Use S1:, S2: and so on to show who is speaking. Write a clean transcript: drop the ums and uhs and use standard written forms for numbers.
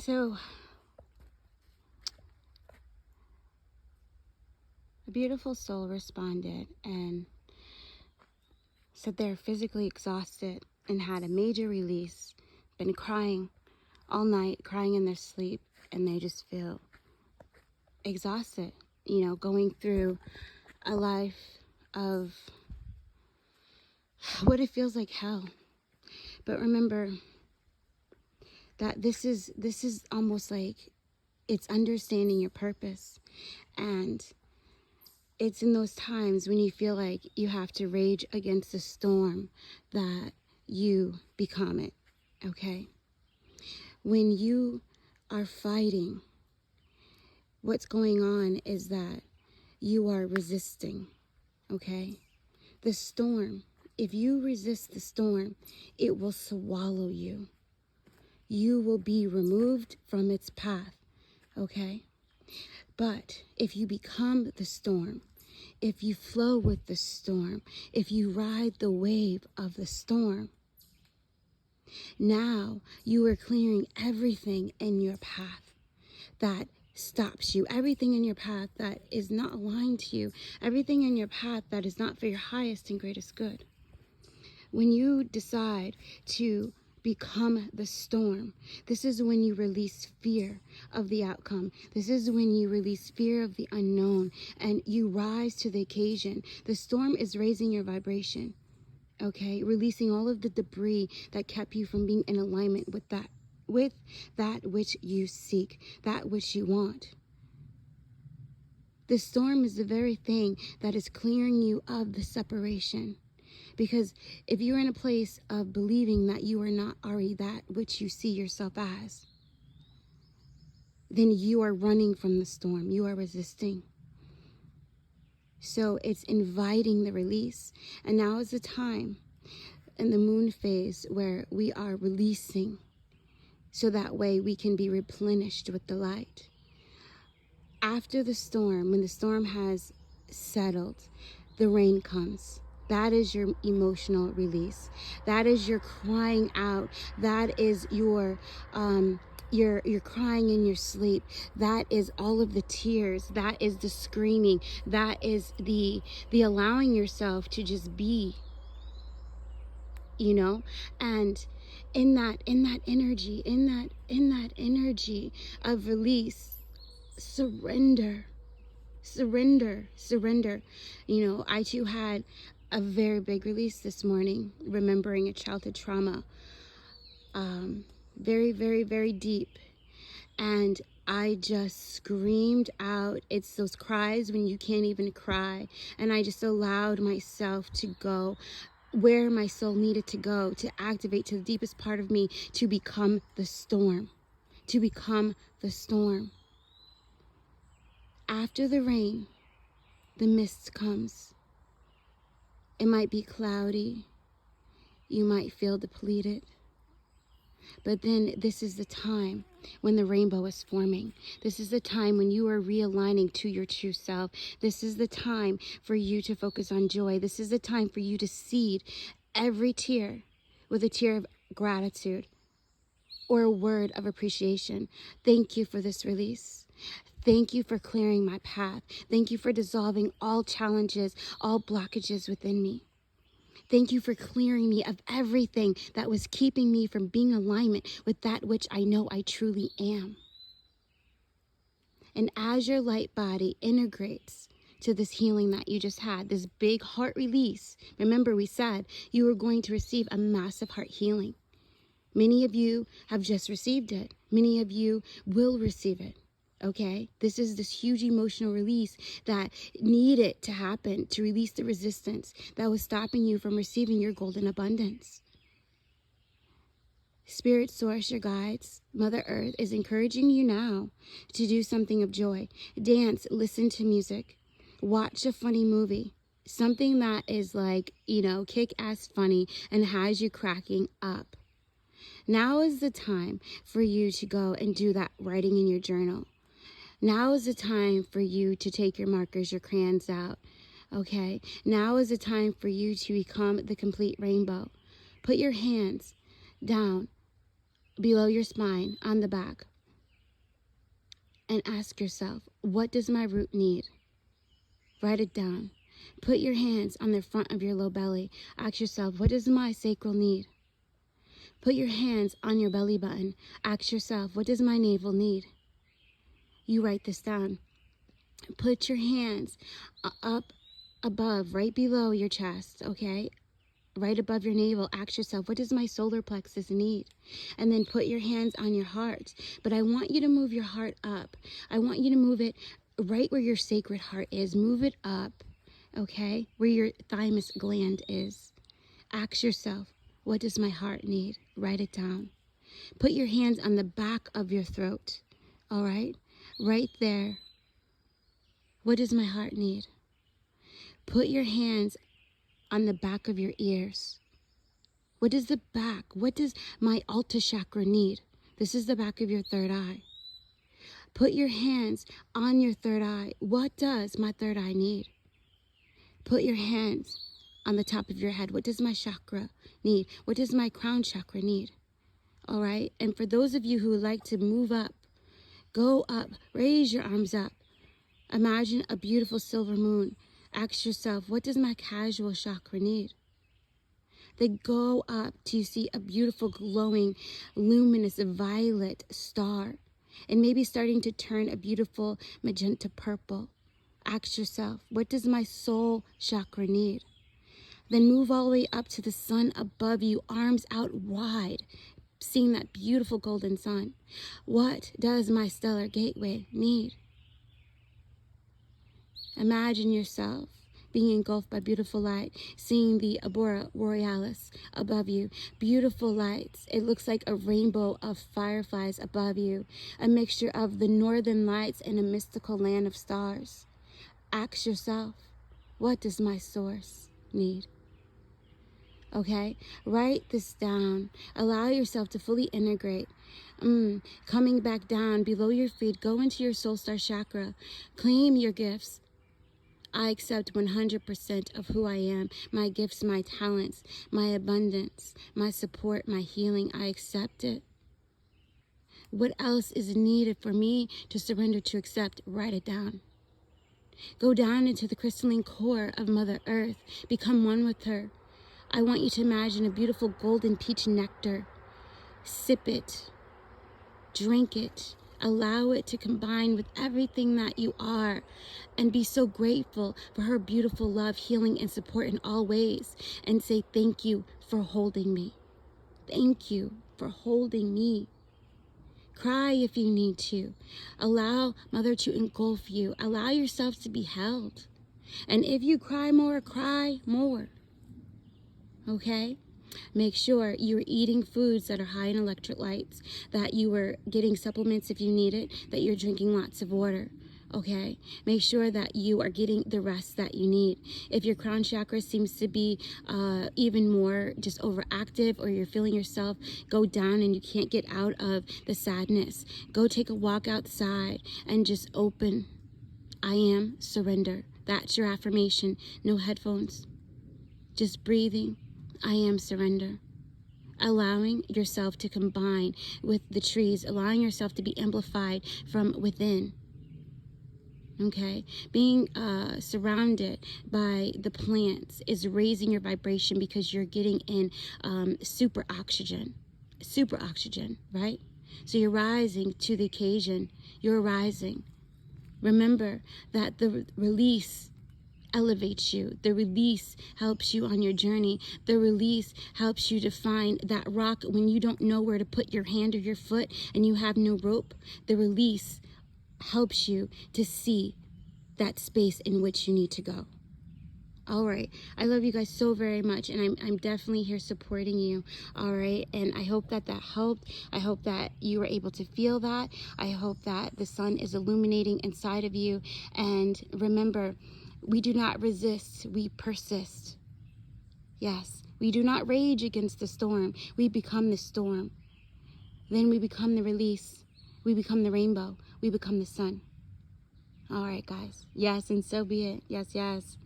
S1: So, a beautiful soul responded and said they're physically exhausted and had a major release, been crying all night, crying in their sleep, and they just feel exhausted, going through a life of what it feels like hell. But remember that this is almost like it's understanding your purpose, and it's in those times when you feel like you have to rage against the storm that you become it, okay? When you are fighting, what's going on is that you are resisting, okay? The storm, if you resist the storm, it will swallow you. You will be removed from its path, okay? But if you become the storm, if you flow with the storm, if you ride the wave of the storm, now you are clearing everything in your path that stops you, everything in your path that is not aligned to you, everything in your path that is not for your highest and greatest good. When you decide to become the storm, this is when you release fear of the outcome. This is when you release fear of the unknown and you rise to the occasion. The storm is raising your vibration, okay? Releasing all of the debris that kept you from being in alignment with that which you seek, that which you want. The storm is the very thing that is clearing you of the separation. Because if you're in a place of believing that you are not already that which you see yourself as, then you are running from the storm. You are resisting. So it's inviting the release. And now is the time in the moon phase where we are releasing, so that way we can be replenished with the light. After the storm, when the storm has settled, the rain comes. That is your emotional release. That is your crying out. That is your you're crying in your sleep. That is all of the tears. That is the screaming. That is the allowing yourself to just be, and in that energy, in that energy of release, surrender. I too had a very big release this morning, remembering a childhood trauma, very, very, very deep. And I just screamed out. It's those cries when you can't even cry. And I just allowed myself to go where my soul needed to go, to activate to the deepest part of me, to become the storm, After the rain, the mist comes. It might be cloudy. You might feel depleted. But then this is the time when the rainbow is forming. This is the time when you are realigning to your true self. This is the time for you to focus on joy. This is the time for you to seed every tear with a tear of gratitude or a word of appreciation. Thank you for this release. Thank you for clearing my path. Thank you for dissolving all challenges, all blockages within me. Thank you for clearing me of everything that was keeping me from being in alignment with that which I know I truly am. And as your light body integrates to this healing that you just had, this big heart release, remember we said you were going to receive a massive heart healing. Many of you have just received it. Many of you will receive it. Okay, this is this huge emotional release that needed to happen to release the resistance that was stopping you from receiving your golden abundance. Spirit Source, your guides, Mother Earth is encouraging you now to do something of joy. Dance, listen to music, watch a funny movie, something that is like, kick-ass funny and has you cracking up. Now is the time for you to go and do that writing in your journal. Now is the time for you to take your markers, your crayons out, okay? Now is the time for you to become the complete rainbow. Put your hands down below your spine on the back. and ask yourself, what does my root need? Write it down. Put your hands on the front of your low belly. Ask yourself, what does my sacral need? Put your hands on your belly button. Ask yourself, what does my navel need? You write this down. Put your hands up above, right below your chest, okay? Right above your navel. Ask yourself, what does my solar plexus need? And then put your hands on your heart. But I want you to move your heart up. I want you to move it right where your sacred heart is. Move it up, okay? Where your thymus gland is. Ask yourself, what does my heart need? Write it down. Put your hands on the back of your throat, all right? Right there. What does my heart need? Put your hands on the back of your ears. What does the back, what does my Alta chakra need? This is the back of your third eye. Put your hands on your third eye. What does my third eye need? Put your hands on the top of your head. What does my chakra need? What does my crown chakra need? All right? And for those of you who would like to move up, go up, raise your arms up. Imagine a beautiful silver moon. Ask yourself, what does my casual chakra need? Then go up till you see a beautiful, glowing, luminous violet star. And maybe starting to turn a beautiful magenta purple. Ask yourself, what does my soul chakra need? Then move all the way up to the sun above you, arms out wide, seeing that beautiful golden sun. What does my stellar gateway need? Imagine yourself being engulfed by beautiful light, seeing the aurora borealis above you. Beautiful lights. It looks like a rainbow of fireflies above you, a mixture of the northern lights and a mystical land of stars. Ask yourself, what does my source need? Okay, write this down. Allow yourself to fully integrate. Coming back down below your feet, go into your soul star chakra. Claim your gifts. I accept 100% of who I am, my gifts, my talents, my abundance, my support, my healing. I accept it. What else is needed for me to surrender to accept? Write it down. Go down into the crystalline core of Mother Earth. Become one with her. I want you to imagine a beautiful golden peach nectar. Sip it. Drink it. Allow it to combine with everything that you are, and be so grateful for her beautiful love, healing, and support in all ways, and say thank you for holding me. Thank you for holding me. Cry if you need to. Allow Mother to engulf you. Allow yourself to be held. And if you cry more, okay? Make sure you're eating foods that are high in electrolytes, that you are getting supplements if you need it, that you're drinking lots of water, okay? Make sure that you are getting the rest that you need. If your crown chakra seems to be even more just overactive, or you're feeling yourself go down and you can't get out of the sadness, go take a walk outside and just open. I am surrender. That's your affirmation. No headphones. Just breathing. I am surrender. Allowing yourself to combine with the trees, allowing yourself to be amplified from within. Okay? Being surrounded by the plants is raising your vibration, because you're getting in super oxygen, right? So you're rising to the occasion. You're rising. Remember that the release elevates you. The release helps you on your journey. The release helps you to find that rock when you don't know where to put your hand or your foot and you have no rope. The release helps you to see that space in which you need to go. All right. I love you guys so very much, and I'm definitely here supporting you. All right. And I hope that helped. I hope that you were able to feel that. I hope that the sun is illuminating inside of you. And remember, we do not resist, we persist. Yes, we do not rage against the storm. We become the storm. Then we become the release. We become the rainbow. We become the sun. All right, guys. Yes, and so be it. Yes, yes.